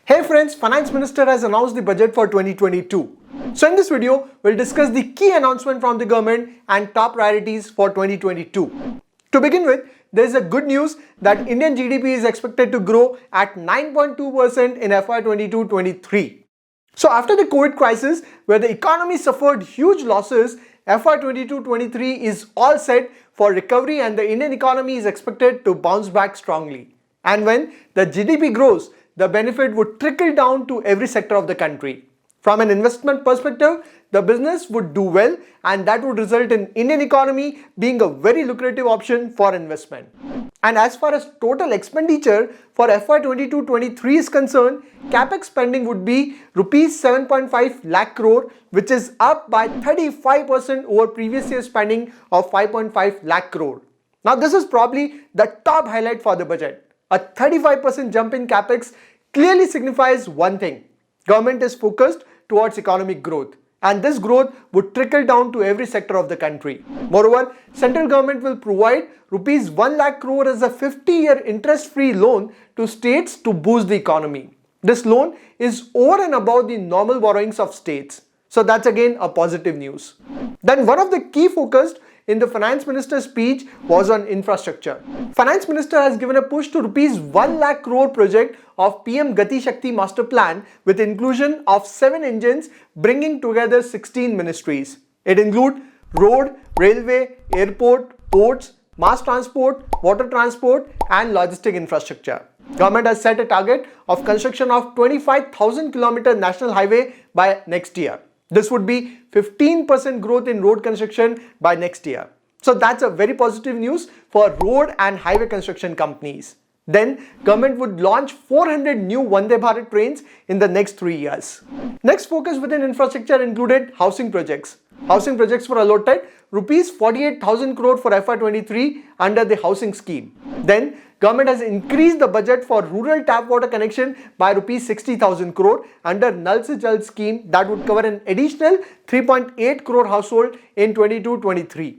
Hey friends, Finance Minister has announced the budget for 2022. So in this video, we'll discuss the key announcement from the government and top priorities for 2022. To begin with, there is a good news that Indian GDP is expected to grow at 9.2% in FY 22-23. So after the COVID crisis, where the economy suffered huge losses, FY 22-23 is all set for recovery and the Indian economy is expected to bounce back strongly. And when the GDP grows, the benefit would trickle down to every sector of the country. From an investment perspective, the business would do well and that would result in Indian economy being a very lucrative option for investment. And as far as total expenditure for FY 22-23 is concerned, capex spending would be rupees 7.5 lakh crore, which is up by 35% over previous year's spending of 5.5 lakh crore. Now this is probably the top highlight for the budget. A 35% jump in capex clearly signifies one thing: government is focused towards economic growth, and this growth would trickle down to every sector of the country. Moreover, central government will provide rupees 1 lakh crore as a 50-year interest-free loan to states to boost the economy. This loan is over and above the normal borrowings of states. So that's again a positive news. Then one of the key focus in the Finance Minister's speech was on infrastructure. Finance Minister has given a push to rupees 1 lakh crore project of PM Gati Shakti Master Plan with inclusion of 7 engines bringing together 16 ministries. It includes road, railway, airport, ports, mass transport, water transport and logistic infrastructure. Government has set a target of construction of 25,000 km national highway by next year. This would be 15% growth in road construction by next year. So that's a very positive news for road and highway construction companies. Then government would launch 400 new Vande Bharat trains in the next 3 years. Next focus within infrastructure included housing projects. Housing projects were allotted rupees 48,000 crore for FY 23 under the housing scheme. Then government has increased the budget for rural tap water connection by rupees 60,000 crore under Nal Se Jal scheme that would cover an additional 3.8 crore household in 22-23.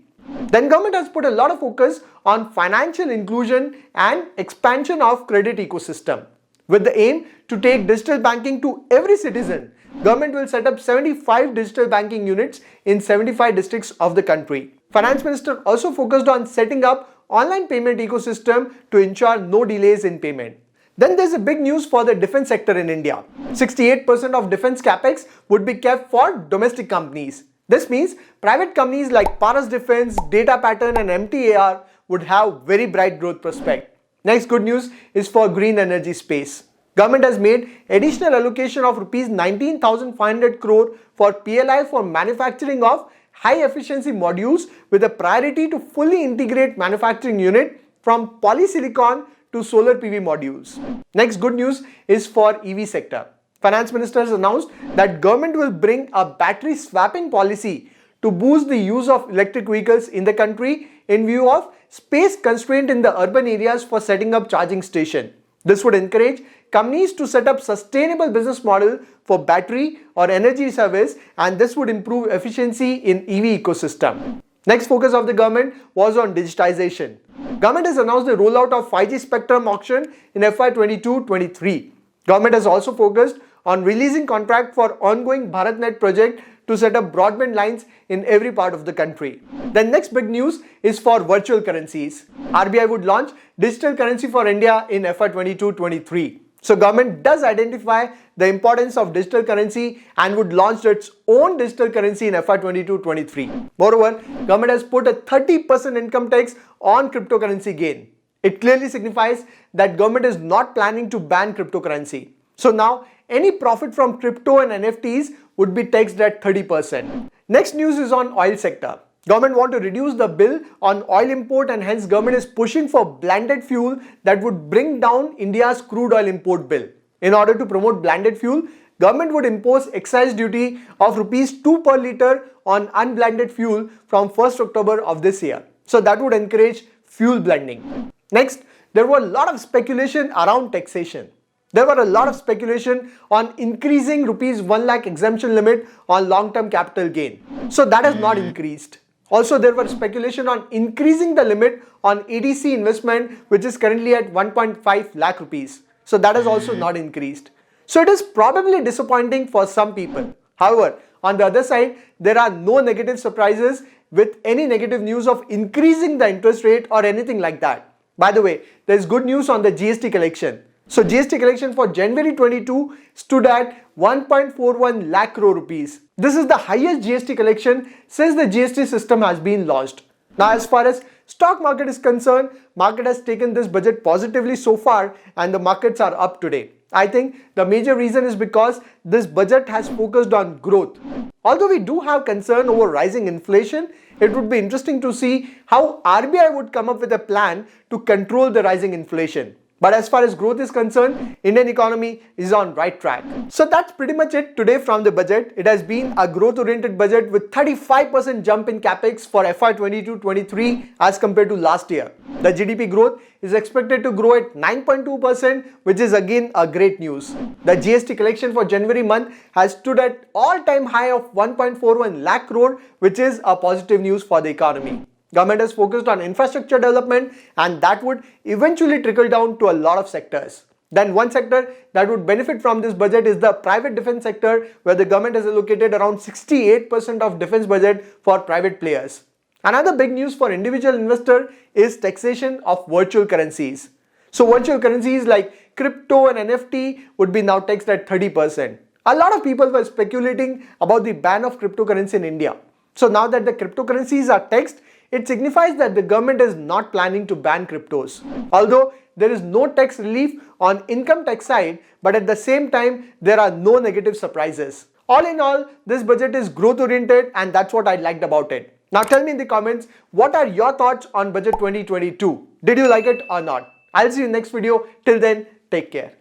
Then government has put a lot of focus on financial inclusion and expansion of credit ecosystem. With the aim to take digital banking to every citizen, government will set up 75 digital banking units in 75 districts of the country. Finance Minister also focused on setting up online payment ecosystem to ensure no delays in payment. Then there's a big news for the defense sector in India. 68% of defense capex would be kept for domestic companies. This means private companies like Paras Defense, Data Pattern and MTAR would have very bright growth prospect. Next good news is for green energy space. Government has made additional allocation of rupees 19,500 crore for PLI for manufacturing of high efficiency modules with a priority to fully integrate manufacturing unit from polysilicon to solar PV modules. Next good news is for EV sector. Finance Minister has announced that government will bring a battery swapping policy to boost the use of electric vehicles in the country in view of space constraint in the urban areas for setting up charging station. This would encourage companies to set up sustainable business model for battery or energy service, and this would improve efficiency in EV ecosystem. Next focus of the government was on digitization. Government has announced the rollout of 5G spectrum auction in FY 22-23. Government has also focused on releasing contract for ongoing BharatNet project to set up broadband lines in every part of the country. The next big news is for virtual currencies. RBI would launch digital currency for India in FY 22-23. So government does identify the importance of digital currency and would launch its own digital currency in FY 22-23. Moreover, government has put a 30% income tax on cryptocurrency gain. It clearly signifies that government is not planning to ban cryptocurrency. So now any profit from crypto and NFTs would be taxed at 30%. Next news is on oil sector. Government want to reduce the bill on oil import and hence government is pushing for blended fuel that would bring down India's crude oil import bill. In order to promote blended fuel, government would impose excise duty of rupees 2 per litre on unblended fuel from 1st October of this year. So that would encourage fuel blending. Next, there were a lot of speculation around taxation. There were a lot of speculation on increasing rupees 1 lakh exemption limit on long-term capital gain. So that has not increased. Also, there were speculation on increasing the limit on ADC investment, which is currently at 1.5 lakh rupees. So that has also not increased. So it is probably disappointing for some people. However, on the other side, there are no negative surprises with any negative news of increasing the interest rate or anything like that. By the way, there is good news on the GST collection. So GST collection for January 22 stood at 1.41 lakh crore rupees. This is the highest GST collection since the GST system has been launched. Now, as far as stock market is concerned, market has taken this budget positively so far and the markets are up today. I think the major reason is because this budget has focused on growth. Although we do have concern over rising inflation, it would be interesting to see how RBI would come up with a plan to control the rising inflation. But as far as growth is concerned, Indian economy is on right track. So that's pretty much it today from the budget. It has been a growth-oriented budget with 35% jump in capex for FY 22-23 as compared to last year. The GDP growth is expected to grow at 9.2%, which is again a great news. The GST collection for January month has stood at all-time high of 1.41 lakh crore, which is a positive news for the economy. Government has focused on infrastructure development and that would eventually trickle down to a lot of sectors. Then one sector that would benefit from this budget is the private defense sector, where the government has allocated around 68% of defense budget for private players. Another big news for individual investor is taxation of virtual currencies. So virtual currencies like crypto and NFT would be now taxed at 30%. A lot of people were speculating about the ban of cryptocurrency in India. So now that the cryptocurrencies are taxed, it signifies that the government is not planning to ban cryptos. Although there is no tax relief on income tax side, but at the same time, there are no negative surprises. All in all, this budget is growth oriented and that's what I liked about it. Now tell me in the comments, what are your thoughts on budget 2022? Did you like it or not? I'll see you in the next video. Till then, take care.